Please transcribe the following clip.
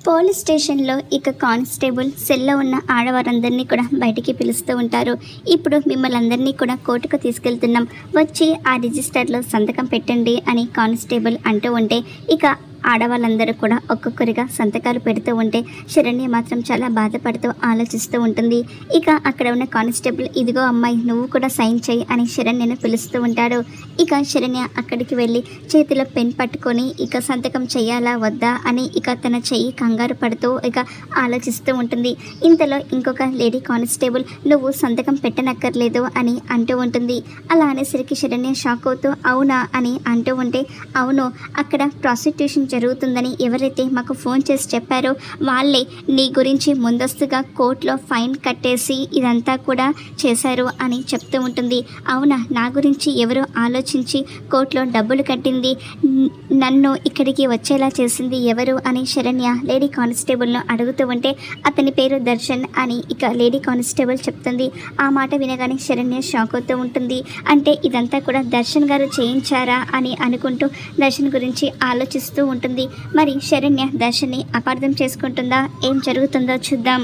Police స్టేషన్లో ఇక constable సెల్లో ఉన్న ఆడవారందరినీ కూడా బయటికి పిలుస్తూ ఉంటారు. ఇప్పుడు మిమ్మల్ని అందరినీ కూడా కోర్టుకు తీసుకెళ్తున్నాం, వచ్చి ఆ రిజిస్టర్లో సంతకం పెట్టండి అని కానిస్టేబుల్ అంటూ ఉంటే ఇక ఆడవాళ్ళందరూ కూడా ఒక్కొక్కరిగా సంతకాలు పెడుతూ ఉంటే శరణ్య మాత్రం చాలా బాధపడుతూ ఆలోచిస్తూ ఉంటుంది. ఇక అక్కడ ఉన్న కానిస్టేబుల్, ఇదిగో అమ్మాయి, నువ్వు కూడా సైన్ చేయి అని శరణ్యను పిలుస్తూ ఉంటాడు. ఇక శరణ్య అక్కడికి వెళ్ళి చేతిలో పెన్ పట్టుకొని ఇక సంతకం చేయాలా వద్దా అని ఇక తన చెయ్యి కంగారు పడుతూ ఇక ఆలోచిస్తూ ఉంటుంది. ఇంతలో ఇంకొక లేడీ కానిస్టేబుల్, నువ్వు సంతకం పెట్టనక్కర్లేదు అని అంటూ ఉంటుంది. అలా అనేసరికి శరణ్య షాక్ అవుతూ అవునా అని అంటూ ఉంటే, అవును, అక్కడ ప్రాసిక్యూషన్ జరుగుతుందని ఎవరైతే మాకు ఫోన్ చేసి చెప్పారో వాళ్ళే నీ గురించి ముందస్తుగా కోర్టులో ఫైన్ కట్టేసి ఇదంతా కూడా చేశారు అని చెప్తూ ఉంటుంది. అవునా, నా గురించి ఎవరు ఆలోచించి కోర్టులో డబ్బులు కట్టింది, నన్ను ఇక్కడికి వచ్చేలా చేసింది ఎవరు అని శరణ్య లేడీ కానిస్టేబుల్ను అడుగుతూ ఉంటే అతని పేరు దర్శన్ అని ఇక లేడీ కానిస్టేబుల్ చెప్తుంది. ఆ మాట వినగానే శరణ్య షాక్ అవుతూ ఉంటుంది. అంటే ఇదంతా కూడా దర్శన్ గారు చేయించారా అని అనుకుంటూ దర్శన్ గురించి ఆలోచిస్తూ ఉంటుంది. మరి శరణ్య దర్శన్ని అపార్థం చేసుకుంటుందా, ఏం జరుగుతుందో చూద్దాం.